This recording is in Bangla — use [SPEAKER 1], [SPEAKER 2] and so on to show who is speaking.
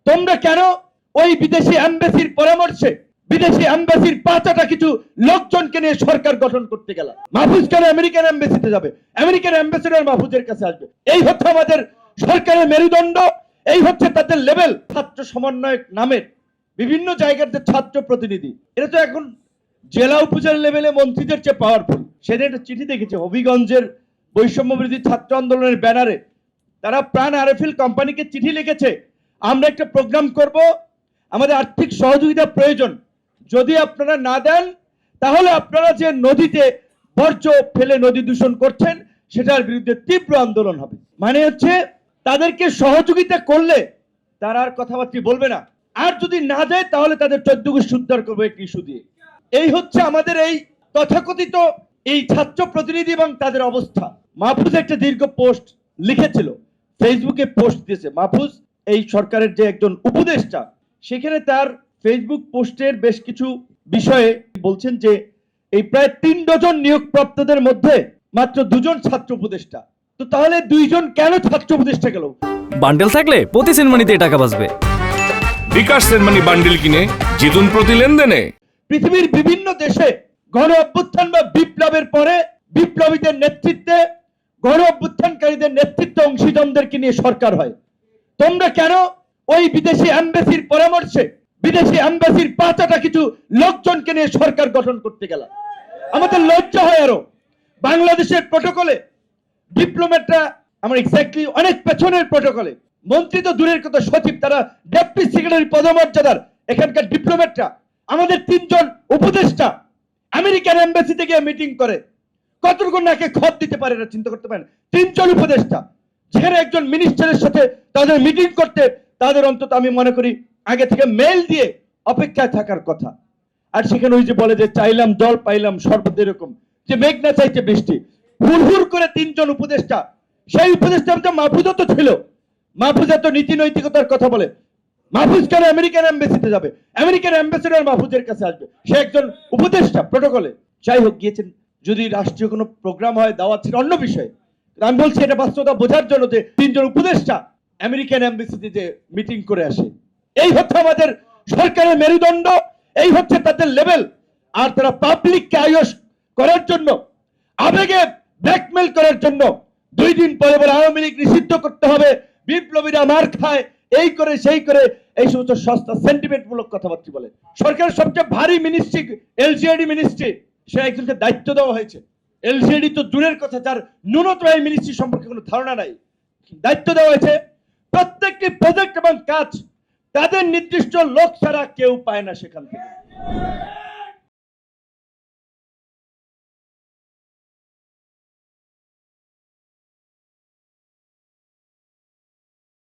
[SPEAKER 1] তোমরা কেন ওই বিদেশি এমবাসির পরামর্শে বিদেশি এমবাসির পাঁচটা কিছু লোকজনকে নিয়ে সরকার গঠন করতে গেল? মাহফুজ কেন আমেরিকান এমবাসিতে যাবে? আমেরিকান অ্যাম্বাসেডর মাহফুজের কাছে আসবে? এই হচ্ছে আমাদের সরকারের মেরুদণ্ড, এই হচ্ছে তাদের লেভেল। ছাত্র সমন্বয়ক নামের বিভিন্ন জায়গার যে ছাত্র প্রতিনিধি, এটা তো এখন জেলা উপজেলা লেভেলে মন্ত্রীদের চেয়ে পাওয়ারফুল। সেদিন একটা চিঠি দেখেছি হবিগঞ্জের বৈষম্য বিরোধী ছাত্র আন্দোলনের ব্যানারে তারা প্রাণ আরএফএল কোম্পানিকে চিঠি লিখেছে, আমরা একটা প্রোগ্রাম করব, আমাদের আর্থিক সহযোগিতা প্রয়োজন, যদি আপনারা না দেন তাহলে আপনারা যে নদীতে বর্জ্য ফেলে নদী দূষণ করছেন সেটার বিরুদ্ধে তীব্র আন্দোলন হবে। মানে হচ্ছে তাদেরকে সহযোগিতা করলে তারা আর কথাবার্তা বলবে না, আর যদি না দেয় তাহলে তাদের 14 গোষ্ঠী উদ্ধার করবে একটি ইস্যু দিয়ে। এই হচ্ছে আমাদের এই তথাকথিত এই ছাত্র প্রতিনিধি এবং তাদের অবস্থা। মাহফুজ একটা দীর্ঘ পোস্ট লিখেছিল, ফেসবুকে পোস্ট দিয়েছে। মাহফুজ এই সরকারের যে একজন উপদেষ্টা, সেখানে তার ফেসবুক পোস্টের বেশ কিছু বিষয়ে বলছেন যে এই প্রায় 3 ডজন নিয়োগপ্রাপ্তদের মধ্যে মাত্র 2 জন ছাত্র উপদেষ্টা। তো তাহলে 2 জন কেন ছাত্র উপদেষ্টা গেল?
[SPEAKER 2] বান্ডেল থাকলে প্রতি সেনমানিতে টাকা বাঁচবে।
[SPEAKER 3] বিকাশ সেনমানি বান্ডেল কিনে জিতুন প্রতি লেনদেনে।
[SPEAKER 1] পৃথিবীর বিভিন্ন দেশে গণ অভ্যুত্থান বা বিপ্লবের পরে বিপ্লবীদের নেতৃত্বে গণ অভ্যুত্থানকারীদের নেতৃত্বে অংশীদারদেরকে নিয়ে সরকার হয়। তোমরা কেন ওই বিদেশি এমবাসির পরামর্শে বিদেশি এমবাসির পাঁচটা কিছু লোকজনকে নিয়ে সরকার গঠন করতে গেল? আমাদের লজ্জা হয়। আরো বাংলাদেশের প্রটোকলে ডিপ্লোম্যাটরা আমার এক্স্যাক্টলি অনেক পেছনের প্রটোকলে, মন্ত্রী তো দূরের কথা, সচিব, তারা ডেপুটি সেক্রেটারি পদমর্যাদার এখানকার ডিপ্লোম্যাটরা। আমাদের 3 জন উপদেষ্টা আমেরিকান এমবাসিতে গিয়ে মিটিং করে, কতটুকু নাকে খত দিতে পারে না চিন্তা করতে পারেন। 3 জন উপদেষ্টা, যেখানে একজন মিনিস্টারের সাথে তাদের মিটিং করতে তাদের অন্তত আমি মনে করি আগে থেকে মেল দিয়ে অপেক্ষায় থাকার কথা। আর সেখানে ওই যে বলে যে চাইলাম জল পাইলাম শরবত, এরকম যে মেঘ না চাইতে বৃষ্টি, হুড় করে 3 জন উপদেষ্টা। সেই উপদেষ্টা মাহফুজ তো ছিল, মাহফুজ এত নীতি নৈতিকতার কথা বলে, মাহফুজ কেন আমেরিকান এমবাসিতে যাবে? আমেরিকান অ্যাম্বাসেডর মাহফুজের কাছে আসবে? সে একজন উপদেষ্টা প্রটোকলে। যাই হোক, গিয়েছেন, যদি রাষ্ট্রীয় কোনো প্রোগ্রাম হয় দাওয়াত ছিল অন্য বিষয়, আমি বলছি এটা বাস্তবতা বোঝার জন্য যে 3 জন উপদেষ্টা আমেরিকান এমবাসিতে যে মিটিং করে আসে। এই হচ্ছে আমাদের সরকারের মেরুদণ্ড, এই হচ্ছে তাদের লেভেল। আর তারা পাবলিককে আয়স করার জন্য, আবেগে ব্ল্যাকমেল করার জন্য 2 দিন পরে পরে আওয়ামী লীগ নিষিদ্ধ করতে হবে, বিপ্লবীরা মার খায়, এই করে সেই করে, এই সমস্ত সস্তা সেন্টিমেন্ট মূলক কথাবার্তা বলে। সরকারের সবচেয়ে ভারী মিনিস্ট্রি এলজিইডি মিনিস্ট্রি, সে একজনকে দায়িত্ব দেওয়া হয়েছে। এলজিইডি তো দূরের কথা, যার ন্যূনতম এই মিনিস্ট্রি সম্পর্কে কোনো ধারণা নাই, দায়িত্ব দেওয়া হয়েছে। প্রত্যেকটি প্রজেক্ট এবং কাজ তাদের নির্দিষ্ট লোক ছাড়া কেউ পায় না সেখান থেকে।